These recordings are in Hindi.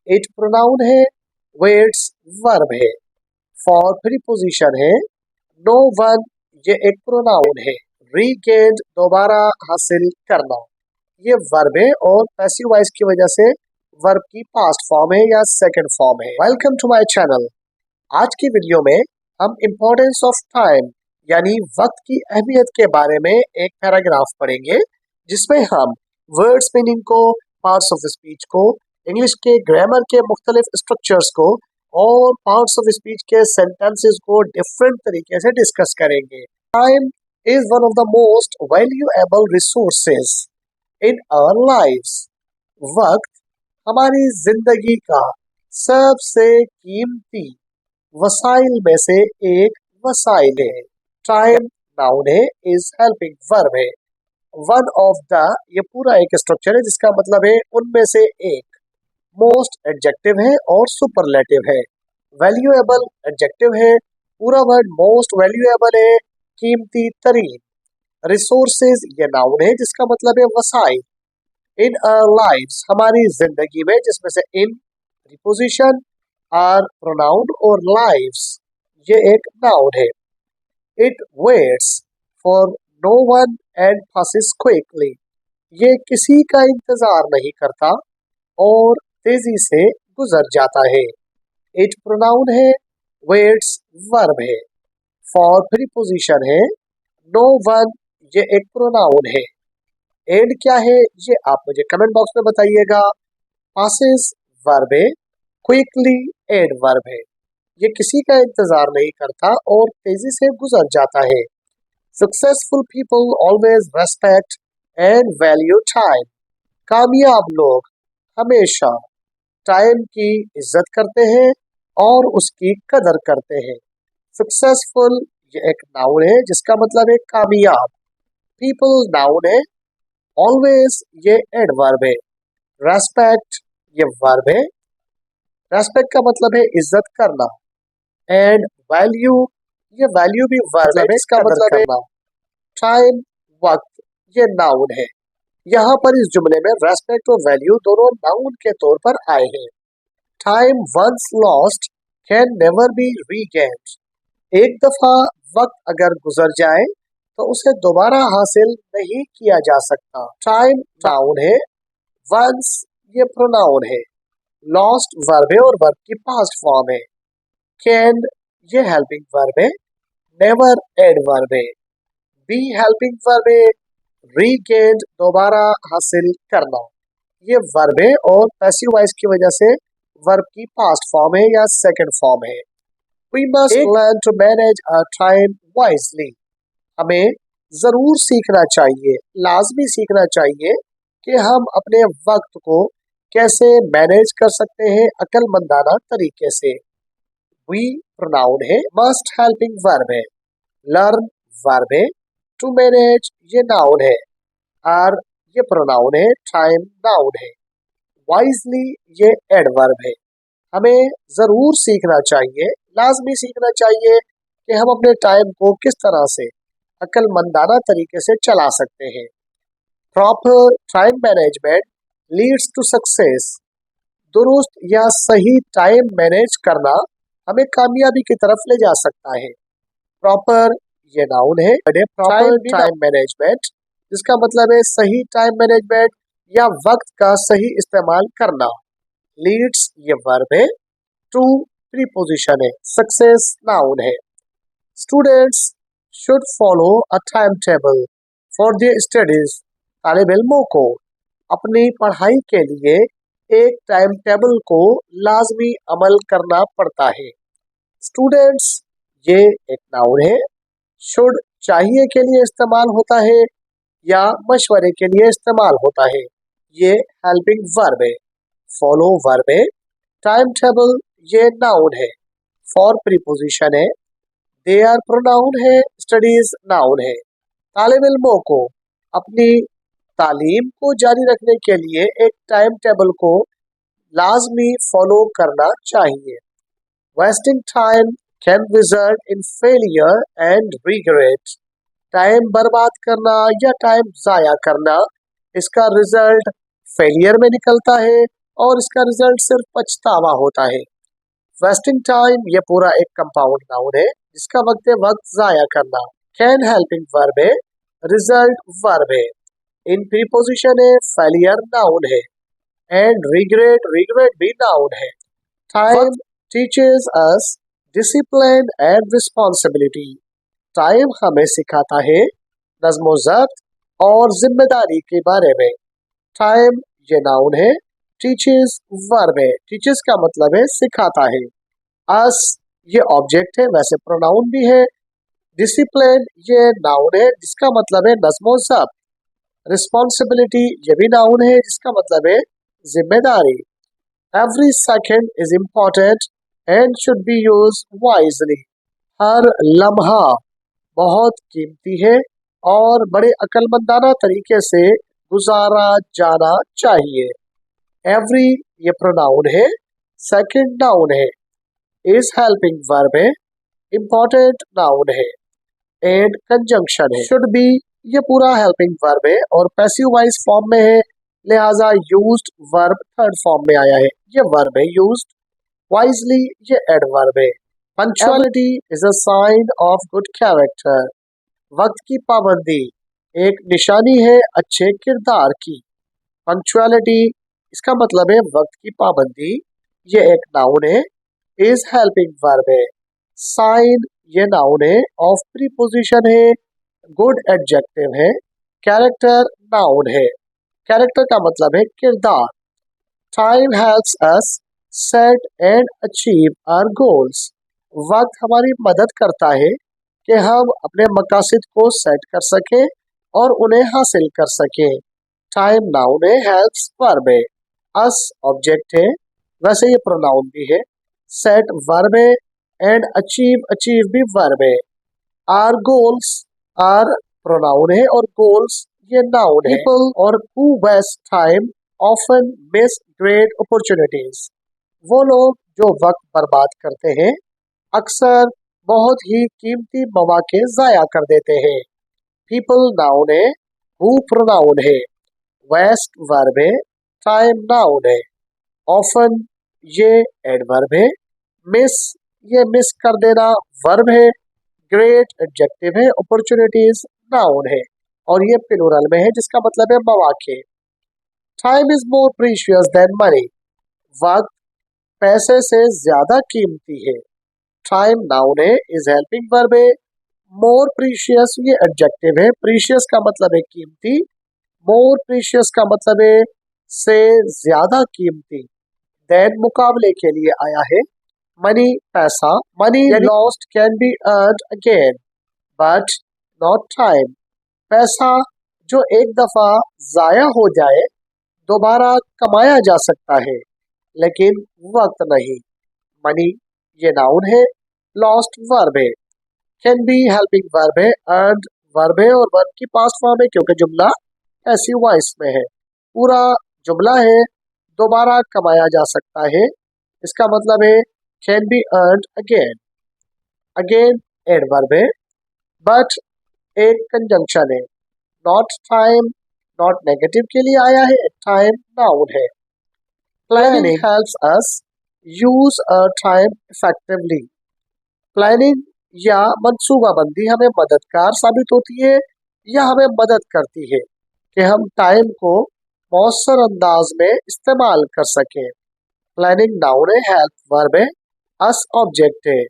इट प्रोनाउन है, वेट्स वर्ब है, फॉर प्रीपोजिशन है, नो वन ये एक प्रोनाउन है, रीगेन दोबारा हासिल करना ये वर्ब है और पैसिव वॉइस की वजह से वर्ब की पास्ट फॉर्म है या सेकंड फॉर्म है। Welcome to my channel. आज की वीडियो में हम इम्पोर्टेंस ऑफ टाइम यानी वक्त की अहमियत के बारे में एक पैराग्राफ पढ़ेंगे जिसमें हम वर्ड्स मीनिंग को, पार्ट्स ऑफ स्पीच को, इंग्लिश के ग्रामर के मुख्तलिफ स्ट्रक्चर्स को और पार्ट्स ऑफ स्पीच के सेंटेंसेस को डिफरेंट तरीके से डिस्कस करेंगे। Time is one of the most valuable resources in our lives. वक्त हमारी जिंदगी का सबसे कीमती वसाइल में से एक वसाइल है। टाइम नाउन है, इज हेल्पिंग वर्ब है, वन ऑफ द ये पूरा एक स्ट्रक्चर है जिसका मतलब है उनमें से एक, मोस्ट एडजेक्टिव है और सुपरलेटिव है, वैल्यूएबल एडजेक्टिव है, पूरा वर्ड मोस्ट वैल्यूएबल है, कीमती तरीन, रिसोर्सेज ये नाउन है जिसका मतलब है वसाइल, इन आवर लाइव्स हमारी जिंदगी में जिसमें से इन प्रीपोजिशन, आर प्रोनाउन और लाइव्स ये एक नाउन है। It waits for no one and passes quickly ये किसी का इंतजार नहीं करता और तेजी से गुजर जाता है। इट प्रोनाउन है, वेट्स वर्ब है, फॉर प्रीपोजिशन है, नो वन ये एक प्रोनाउन है, एंड क्या है ये आप मुझे कमेंट बॉक्स में बताइएगा। passes वर्ब है, क्विकली एडवर्ब है, ये किसी का इंतजार नहीं करता और तेजी से गुजर जाता है। Successful people always respect and value time कामयाब लोग हमेशा टाइम की इज्जत करते हैं और उसकी कदर करते हैं। सक्सेसफुल ये एक नाउन है जिसका मतलब है कामयाब, पीपल नाउन है, ऑलवेज ये एडवर्ब है, रेस्पेक्ट ये वर्ब है, रेस्पेक्ट का मतलब है इज्जत करना, एंड वैल्यू ये वैल्यू भी वर्ब है इसका मतलब है टाइम वक्त ये नाउन है। यहाँ पर इस जुमले में रेस्पेक्ट और वैल्यू दोनों नाउन के तौर पर आए हैं। Time once lost can never be regained एक दफा वक्त अगर गुजर जाए तो उसे दोबारा हासिल नहीं किया जा सकता। टाइम नाउन है, वंस ये प्रोनाउन है, लॉस्ट वर्ब है और वर्ब की पास्ट फॉर्म है, कैन ये हेल्पिंग वर्ब है, नेवर एडवर्ब है, बी हेल्पिंग वर्ब है, रीगेन दोबारा हासिल करना ये वर्ब है और पैसिव वॉइस की वजह से वर्ब की पास्ट फॉर्म है या सेकंड फॉर्म है। We must learn to manage our time wisely हमें जरूर सीखना चाहिए, लाजमी सीखना चाहिए कि हम अपने वक्त को कैसे मैनेज कर सकते हैं अक्लमंदाना तरीके से। We प्रोनाउन है, must हेल्पिंग वर्ब है, learn वर्ब है, to manage ये नाउन है, are ये प्रोनाउन है, time नाउन है, wisely ये एडवर्ब है। हमें जरूर सीखना चाहिए, लाजमी सीखना चाहिए कि हम अपने टाइम को किस तरह से अक्लमंदाना तरीके से चला सकते हैं। Proper time management leads to success दुरुस्त या सही टाइम मैनेज करना हमें कामयाबी की तरफ ले जा सकता है। प्रॉपर ये नाउन है, प्रॉपर टाइम मैनेजमेंट जिसका मतलब है सही टाइम मैनेजमेंट या वक्त का सही इस्तेमाल करना। लीड्स ये वर्ब है, टू प्रीपोजिशन है, सक्सेस नाउन है। Students should follow a time table for their studies तालिब इल्मों को अपनी पढ़ाई के लिए एक टाइम टेबल को लाजमी अमल करना पड़ता है। स्टूडेंट्स ये एक नाउन है, शुड चाहिए के लिए इस्तेमाल होता है या मशवरे के लिए इस्तेमाल होता है, ये हेल्पिंग वर्ब है, फॉलो वर्ब है, टाइम टेबल ये नाउन है, फॉर प्रीपोजिशन है, दे आर प्रोनाउन है, स्टडीज नाउन है। तालिब इल्मों को अपनी तालीम को जारी रखने के लिए एक टाइम टेबल को लाजमी फॉलो करना चाहिए। Wasting time can result in failure and regret time बर्बाद करना या टाइम जाया करना इसका रिजल्ट फेलियर में निकलता है और इसका रिजल्ट सिर्फ पछतावा होता है। वेस्टिंग टाइम ये पूरा एक कंपाउंड नाउन है जिसका वक्त जाया करना। कैन हेल्पिंग वर्ब है, रिजल्ट वर्ब है। इन प्रीपोजिशन है, फेलियर नाउन है। एंड रिग्रेट भी नाउन है। Time teaches us discipline and responsibility. Time हमें सिखाता है नज़्म-ओ-ज़ब्त और जिम्मेदारी के बारे में। टाइम ये नाउन है, टीचेस वर्ब है। टीचेस का मतलब है सिखाता है। अस ये ऑब्जेक्ट है, वैसे प्रोनाउन भी है। डिसिप्लिन ये नाउन है जिसका मतलब है नज़्म-ओ-ज़ब्त। रिस्पॉन्सिबिलिटी ये भी नाउन है जिसका मतलब है जिम्मेदारी। Every second is important and should be used wisely. हर लम्हा बहुत कीमती है और बड़े अक्लमंदाना तरीके से गुजारा जाना चाहिए। एवरी ये प्रोनाउन है, सेकंड नाउन है, इज हेल्पिंग वर्ब है, इम्पोर्टेंट नाउन है, एंड कंजंक्शन है। शुड बी ये पूरा हेल्पिंग वर्ब है और पैसिव वॉइस फॉर्म में है, लिहाजा यूज्ड वर्ब थर्ड फॉर्म में आया है। ये वर्ब है यूज्ड। वाइजली ये एडवर्ब है। Punctuality is a sign of good character. वक्त की पाबंदी एक निशानी है अच्छे किरदार की। पंक्चुअलिटी इसका मतलब है वक्त की पाबंदी। ये एक नाउन है, इज हेल्पिंग वर्ब है। साइन ये नाउन है, ऑफ प्रीपोजिशन है, गुड एडजेक्टिव है। कैरेक्टर नाउन है, कैरेक्टर का मतलब है किरदार। Time helps us set and achieve our goals. वक्त हमारी मदद करता है कि हम अपने मकासद को सेट कर सकें और उन्हें हासिल कर सकें। टाइम नाउन है, हेल्प्स वर्ब है, अस ऑब्जेक्ट है, वैसे ये प्रोनाउन भी है। सेट वर्ब है एंड अचीव भी वर्ब है। आर गोल्स आर प्रोनाउन है और गोल्स ये नाउन है। पीपल और who waste time often miss great opportunities. वो लोग जो वक्त बर्बाद करते हैं अक्सर बहुत ही कीमती मौके जाया कर देते हैं। पीपल नाउन है, हु प्रोनाउन है, वेस्ट वर्ब है, टाइम नाउन है, ऑफन ये एडवर्ब है, मिस ये मिस कर देना वर्ब है, ग्रेट एडजेक्टिव है, अपॉर्चुनिटीज नाउन है और ये प्लूरल में है जिसका मतलब है मौके। Time is more precious than money. वक्त पैसे से ज्यादा कीमती है। टाइम नाउन है, इज हेल्पिंग वर्ब है, मोर प्रीशियस ये एडजेक्टिव है। प्रीशियस का मतलब है कीमती, मोर प्रीशियस का मतलब है से ज्यादा कीमती। देन मुकाबले के लिए आया है। मनी पैसा, money lost can be earned again but not time. पैसा जो एक दफा जाया हो जाए दोबारा कमाया जा सकता है लेकिन वक्त नहीं। मनी ये नाउन है, लॉस्ट वर्ब है, कैन बी हेल्पिंग वर्ब है, अर्नड वर्ब है और वर्ब की पास्ट फॉर्म है क्योंकि जुमला पैसिव वॉइस में है। पूरा जुमला है, दोबारा कमाया जा सकता है, इसका मतलब है can be earned again. Again adverb है, बट एक कंजंक्शन है। नॉट टाइम नॉट नेगेटिव के लिए आया है, टाइम नाउन है। Planning helps us use a time effectively. Planning या मंसूबाबंदी हमें मददगार साबित होती है या हमें मदद करती है कि हम टाइम को मौसर अंदाज में इस्तेमाल कर सकें। प्लानिंग नाउन है, हेल्प वर्ब है, अस ऑब्जेक्ट है,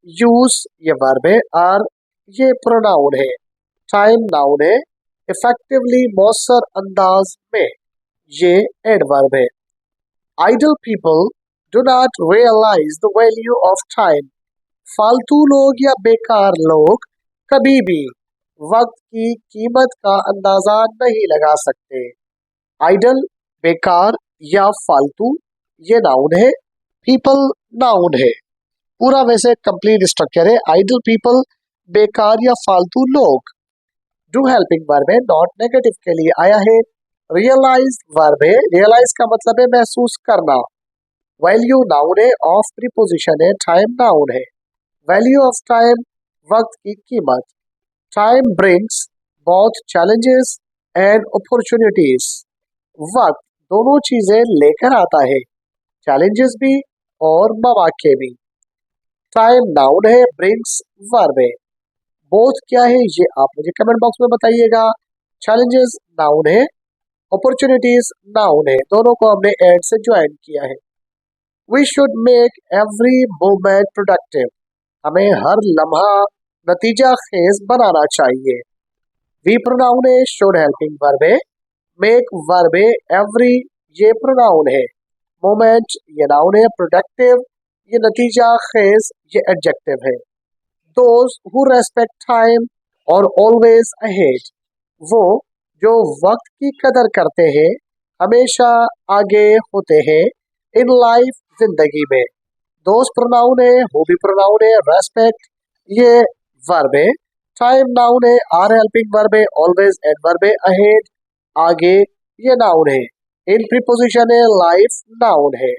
यूज ये वर्ब है, आर ये प्रोनाउन है, टाइम नाउन है, इफेक्टिवली मौसर अंदाज में ये एडवर्ब है। Idle people do not realise the value of time. फालतू लोग या बेकार लोग कभी भी वक्त की कीमत का अंदाजा नहीं लगा सकते। आइडल बेकार या फालतू ये नाउन है, पीपल नाउन है। पूरा वैसे कंप्लीट स्ट्रक्चर है, आइडल पीपल बेकार या फालतू लोग। डू हेल्पिंग वर्ब है, नॉट नेगेटिव के लिए आया है। रियलाइज वर्ब है, रियलाइज का मतलब है महसूस करना। वैल्यू नाउन है, ऑफ प्रीपोजिशन है, टाइम नाउन है। वैल्यू ऑफ टाइम वक्त की कीमत। Time brings both challenges and opportunities. वक्त दोनों चीजें लेकर आता है, चैलेंजेस भी और मौके भी। टाइम नाउन है, ब्रिंग्स वर्ब है। बोथ क्या है ये आप मुझे कमेंट बॉक्स में बताइएगा। चैलेंजेस नाउन है, अपॉर्चुनिटीज नाउन है, दोनों को हमने एड से ज्वाइन किया है। We should make every moment productive, हमें हर लम्हा नतीजा खेज बनाना चाहिए। वी प्रोनाउन है, शुड हेल्पिंग वर्ब है, मेक वर्ब है, एवरी ये प्रोनाउन है, मोमेंट ये नाउन है, प्रोडक्टिव ये नतीजा खेज ये एडजेक्टिव है। दोज हु रेस्पेक्ट टाइम और ऑलवेज अहेड, वो जो वक्त की कदर करते हैं, हमेशा आगे होते हैं इन लाइफ जिंदगी में। दोस्त प्रोनाउन है, हु भी प्रोनाउन है, रेस्पेक्ट ये वर्ब है, टाइम नाउन है, आर हेल्पिंग वर्ब है, ऑलवेज एडवर्ब है, अहेड आगे ये नाउन है, इन प्रीपोजिशन है, लाइफ नाउन है।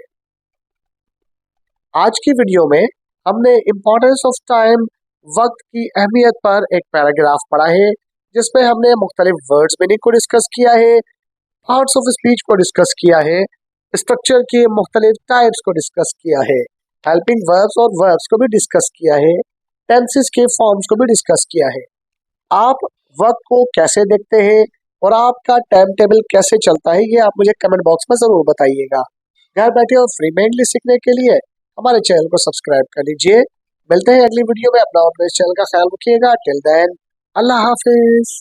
आज की वीडियो में हमने इम्पोर्टेंस ऑफ टाइम, वक्त की अहमियत पर एक पैराग्राफ पढ़ा है, जिसमें हमने मुख्तलिफ वर्ड्स मीनिंग को डिस्कस किया है, पार्ट्स ऑफ स्पीच को डिस्कस किया है, स्ट्रक्चर के मुख्तलिफ टाइप्स को डिस्कस किया है, हेल्पिंग वर्ब्स और वर्ब्स को भी डिस्कस किया है, टेंसेस के फॉर्म्स को भी डिस्कस किया है। आप वक्त को कैसे देखते हैं और आपका टाइम टेबल कैसे चलता है, ये आप मुझे कमेंट बॉक्स में जरूर बताइएगा। घर बैठे और फ्री में इंग्लिश सीखने के लिए हमारे चैनल को सब्सक्राइब कर लीजिए। मिलते हैं अगली वीडियो में, अपना और अपने चैनल का ख्याल रखिएगा। टिल देन, अल्लाह हाफिज।